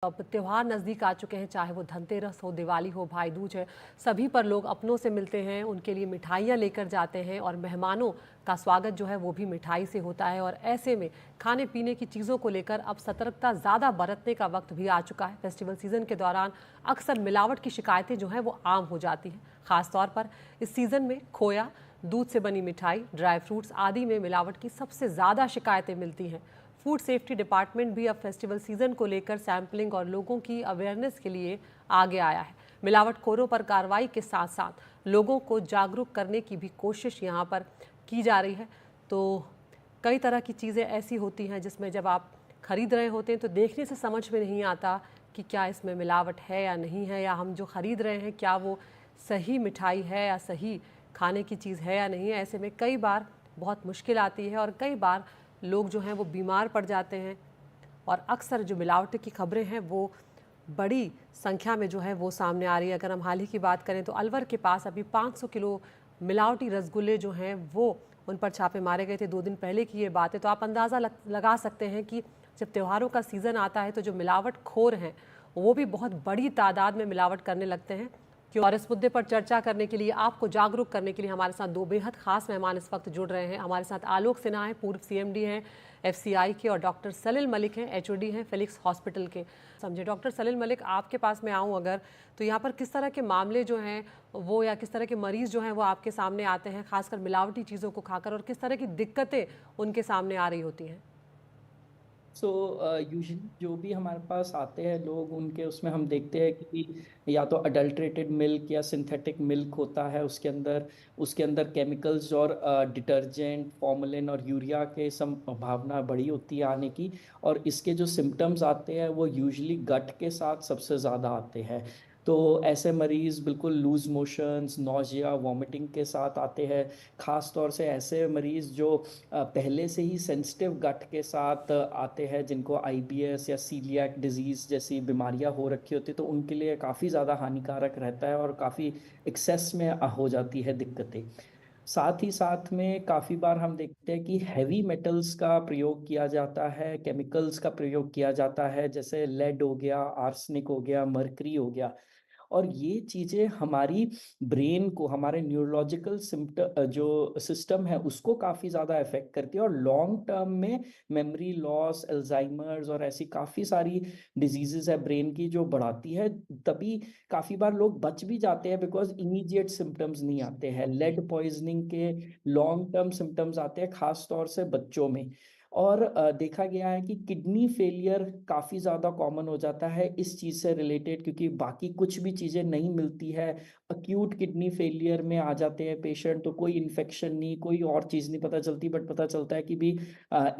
अब त्योहार नज़दीक आ चुके हैं, चाहे वो धनतेरस हो, दिवाली हो, भाई दूज है, सभी पर लोग अपनों से मिलते हैं, उनके लिए मिठाइयाँ लेकर जाते हैं और मेहमानों का स्वागत जो है वो भी मिठाई से होता है। और ऐसे में खाने पीने की चीज़ों को लेकर अब सतर्कता ज़्यादा बरतने का वक्त भी आ चुका है। फेस्टिवल सीजन के दौरान अक्सर मिलावट की शिकायतें जो हैं वो आम हो जाती हैं। खासतौर पर इस सीज़न में खोया, दूध से बनी मिठाई, ड्राई फ्रूट्स आदि में मिलावट की सबसे ज़्यादा शिकायतें मिलती हैं। फूड सेफ्टी डिपार्टमेंट भी अब फेस्टिवल सीजन को लेकर सैंपलिंग और लोगों की अवेयरनेस के लिए आगे आया है। मिलावटखोरों पर कार्रवाई के साथ साथ लोगों को जागरूक करने की भी कोशिश यहाँ पर की जा रही है। तो कई तरह की चीज़ें ऐसी होती हैं जिसमें जब आप खरीद रहे होते हैं तो देखने से समझ में नहीं आता कि क्या इसमें मिलावट है या नहीं है, या हम जो खरीद रहे हैं क्या वो सही मिठाई है या सही खाने की चीज़ है या नहीं है। ऐसे में कई बार बहुत मुश्किल आती है और कई बार लोग जो हैं वो बीमार पड़ जाते हैं। और अक्सर जो मिलावट की खबरें हैं वो बड़ी संख्या में जो है वो सामने आ रही है। अगर हम हाल ही की बात करें तो अलवर के पास अभी 500 किलो मिलावटी रसगुल्ले जो हैं वो उन पर छापे मारे गए थे। 2 दिन पहले की ये बात है। तो आप अंदाज़ा लगा सकते हैं कि जब त्योहारों का सीज़न आता है तो जो मिलावटखोर हैं वो भी बहुत बड़ी तादाद में मिलावट करने लगते हैं। और इस मुद्दे पर चर्चा करने के लिए, आपको जागरूक करने के लिए हमारे साथ 2 बेहद खास मेहमान इस वक्त जुड़ रहे हैं। हमारे साथ आलोक सिन्हा हैं, पूर्व सीएमडी हैं एफसीआई के, और डॉक्टर सलील मलिक हैं, एचओडी हैं फिलिक्स हॉस्पिटल के। समझे डॉक्टर सलील मलिक, आपके पास मैं आऊँ अगर, तो यहाँ पर किस तरह के मामले जो हैं वो, या किस तरह के मरीज जो हैं वो आपके सामने आते हैं, खासकर मिलावटी चीज़ों को खाकर, और किस तरह की दिक्कतें उनके सामने आ रही होती हैं? सो यूजुअली जो भी हमारे पास आते हैं लोग, उनके उसमें हम देखते हैं कि या तो अडल्ट्रेटेड मिल्क या सिंथेटिक मिल्क होता है, उसके अंदर केमिकल्स और डिटर्जेंट, फॉर्मेलिन और यूरिया के संभावना बड़ी होती है आने की। और इसके जो सिम्टम्स आते हैं वो यूजुअली गट के साथ सबसे ज़्यादा आते हैं। तो ऐसे मरीज बिल्कुल लूज मोशंस, नोजिया, वॉमिटिंग के साथ आते हैं। खास तौर से ऐसे मरीज जो पहले से ही सेंसिटिव गट के साथ आते हैं, जिनको आईबीएस या सीलिएक डिजीज जैसी बीमारियां हो रखी होती, तो उनके लिए काफ़ी ज़्यादा हानिकारक रहता है और काफ़ी एक्सेस में हो जाती है दिक्कतें। साथ ही साथ में काफ़ी बार हम देखते हैं कि हैवी मेटल्स का प्रयोग किया जाता है, केमिकल्स का प्रयोग किया जाता है, जैसे लेड हो गया, आर्सेनिक हो गया, मर्करी हो गया। और ये चीज़ें हमारी ब्रेन को, हमारे न्यूरोलॉजिकल जो सिस्टम है उसको काफ़ी ज़्यादा इफेक्ट करती है, और लॉन्ग टर्म में मेमोरी लॉस, अल्जाइमर्स और ऐसी काफ़ी सारी डिजीजेस है ब्रेन की जो बढ़ाती है। तभी काफ़ी बार लोग बच भी जाते हैं बिकॉज इमीडिएट सिम्टम्स नहीं आते हैं। लेड पॉइजनिंग के लॉन्ग टर्म सिम्टम्स आते हैं, खास तौर से बच्चों में। और देखा गया है कि किडनी फेलियर काफ़ी ज़्यादा कॉमन हो जाता है इस चीज़ से रिलेटेड, क्योंकि बाकी कुछ भी चीज़ें नहीं मिलती है। अक्यूट किडनी फेलियर में आ जाते हैं पेशेंट, तो कोई इन्फेक्शन नहीं, कोई और चीज़ नहीं पता चलती, बट पता चलता है कि भी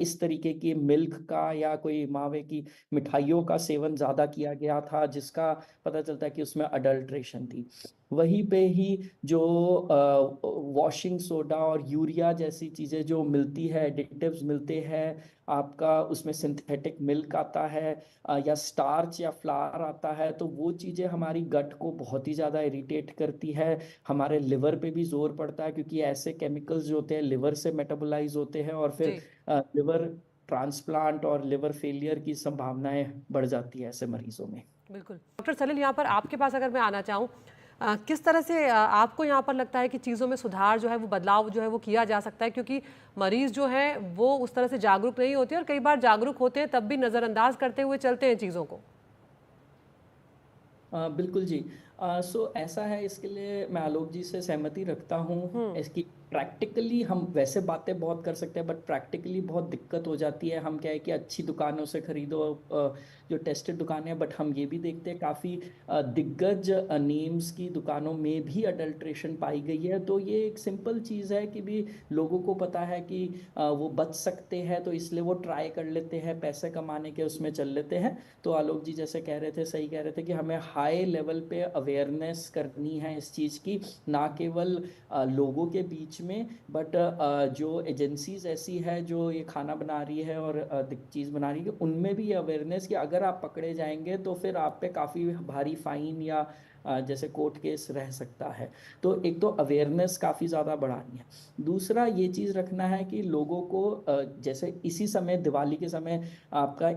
इस तरीके की मिल्क का या कोई मावे की मिठाइयों का सेवन ज़्यादा किया गया था, जिसका पता चलता है कि उसमें अडल्ट्रेशन थी। वहीं पे ही जो वॉशिंग सोडा और यूरिया जैसी चीज़ें जो मिलती है, एडिटिव्स मिलते हैं, आपका उसमें सिंथेटिक मिल्क आता है या स्टार्च या फ्लावर आता है, तो वो चीज़ें हमारी गट को बहुत ही ज़्यादा इरिटेट करती है। हमारे लिवर पे भी जोर पड़ता है, क्योंकि ऐसे केमिकल्स जो होते हैं लिवर से मेटाबोलाइज होते हैं, और फिर जी, लिवर ट्रांसप्लांट और लिवर फेलियर की संभावनाएं बढ़ जाती है ऐसे मरीजों में। बिल्कुल। डॉक्टर सलील, यहाँ पर आपके पास अगर मैं आना चाहूँ, किस तरह से आपको यहाँ पर लगता है कि चीज़ों में सुधार जो है वो, बदलाव जो है वो किया जा सकता है? क्योंकि मरीज जो है वो उस तरह से जागरूक नहीं होते, और कई बार जागरूक होते हैं तब भी नज़रअंदाज करते हुए चलते हैं चीज़ों को। बिल्कुल जी। सो ऐसा है, इसके लिए मैं आलोक जी से सहमति रखता हूँ। हम्म। इसकी प्रैक्टिकली हम वैसे बातें बहुत कर सकते हैं, बट प्रैक्टिकली बहुत दिक्कत हो जाती है। हम क्या है कि अच्छी दुकानों से खरीदो, जो टेस्टेड दुकानें हैं, बट हम ये भी देखते हैं काफ़ी दिग्गज नेम्स की दुकानों में भी अडल्ट्रेशन पाई गई है। तो ये एक सिंपल चीज़ है कि भी लोगों को पता है कि वो बच सकते हैं, तो इसलिए वो ट्राई कर लेते हैं, पैसे कमाने के उसमें चल लेते हैं। तो आलोक जी जैसे कह रहे थे, सही कह रहे थे कि हमें हाई लेवल पे अवेयरनेस करनी है इस चीज़ की, ना केवल लोगों के बीच में, बट जो एजेंसीज ऐसी है जो ये खाना बना रही है और चीज़ बना रही है, उनमें भी ये अवेयरनेस कि अगर आप पकड़े जाएंगे तो फिर आप पे काफ़ी भारी फाइन या जैसे कोर्ट केस रह सकता है। तो एक तो अवेयरनेस काफ़ी ज़्यादा बढ़ानी है। दूसरा ये चीज़ रखना है कि लोगों को जैसे इसी समय, दिवाली के समय, आपका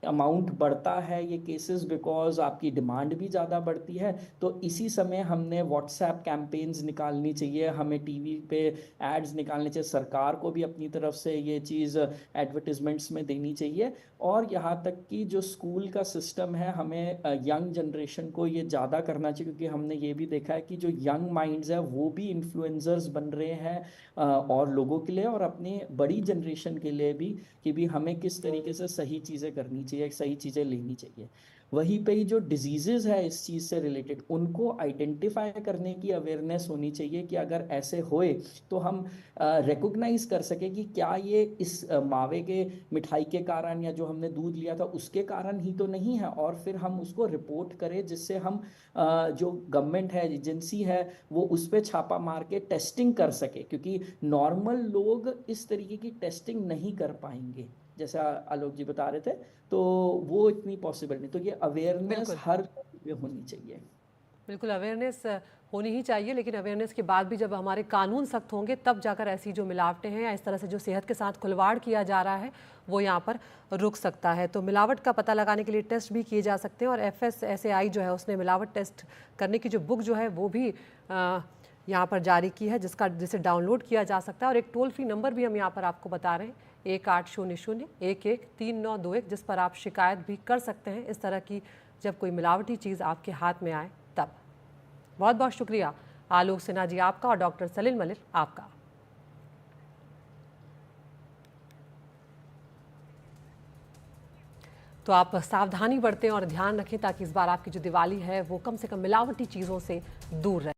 अमाउंट बढ़ता है ये केसेस बिकॉज आपकी डिमांड भी ज़्यादा बढ़ती है। तो इसी समय हमने व्हाट्सएप कैंपेन्स निकालनी चाहिए, हमें टीवी पे एड्स निकालने चाहिए, सरकार को भी अपनी तरफ से ये चीज़ एडवर्टिजमेंट्स में देनी चाहिए। और यहाँ तक कि जो स्कूल का सिस्टम है, हमें यंग जनरेशन को ये ज़्यादा करना चाहिए, क्योंकि हमने ये भी देखा है कि जो यंग माइंड्स है वो भी इन्फ्लुएंसर्स बन रहे हैं और लोगों के लिए और अपनी बड़ी जनरेशन के लिए भी, कि भी हमें किस तरीके से सही चीज़ें करनी चाहिए, सही चीज़ें लेनी चाहिए। वहीं पे ही जो डिजीजेज है इस चीज़ से रिलेटेड, उनको आइडेंटिफाई करने की अवेयरनेस होनी चाहिए कि अगर ऐसे होए तो हम रिकॉग्नाइज कर सके कि क्या ये इस मावे के मिठाई के कारण या जो हमने दूध लिया था उसके कारण ही तो नहीं है, और फिर हम उसको रिपोर्ट करें, जिससे हम जो गवर्नमेंट है, एजेंसी है, वो उस पर छापा मार के टेस्टिंग कर सके, क्योंकि नॉर्मल लोग इस तरीके की टेस्टिंग नहीं कर पाएंगे जैसा आलोक जी बता रहे थे, तो वो इतनी पॉसिबल नहीं। तो ये अवेयरनेस बिल्कुल हर लेवल पे होनी चाहिए। बिल्कुल अवेयरनेस होनी ही चाहिए, लेकिन अवेयरनेस के बाद भी जब हमारे कानून सख्त होंगे तब जाकर ऐसी जो मिलावटें हैं या इस तरह से जो सेहत के साथ खिलवाड़ किया जा रहा है वो यहाँ पर रुक सकता है। तो मिलावट का पता लगाने के लिए टेस्ट भी किए जा सकते हैं और FSSAI जो है उसने मिलावट टेस्ट करने की जो बुक जो है वो भी यहाँ पर जारी की है, जिसे डाउनलोड किया जा सकता है। और एक टोल फ्री नंबर भी हम यहाँ पर आपको बता रहे हैं, 1800-113921, जिस पर आप शिकायत भी कर सकते हैं इस तरह की जब कोई मिलावटी चीज़ आपके हाथ में आए तब। बहुत बहुत शुक्रिया आलोक सिन्हा जी आपका और डॉक्टर सलील मलिक आपका। तो आप सावधानी बरतें और ध्यान रखें ताकि इस बार आपकी जो दिवाली है वो कम से कम मिलावटी चीज़ों से दूर रहे।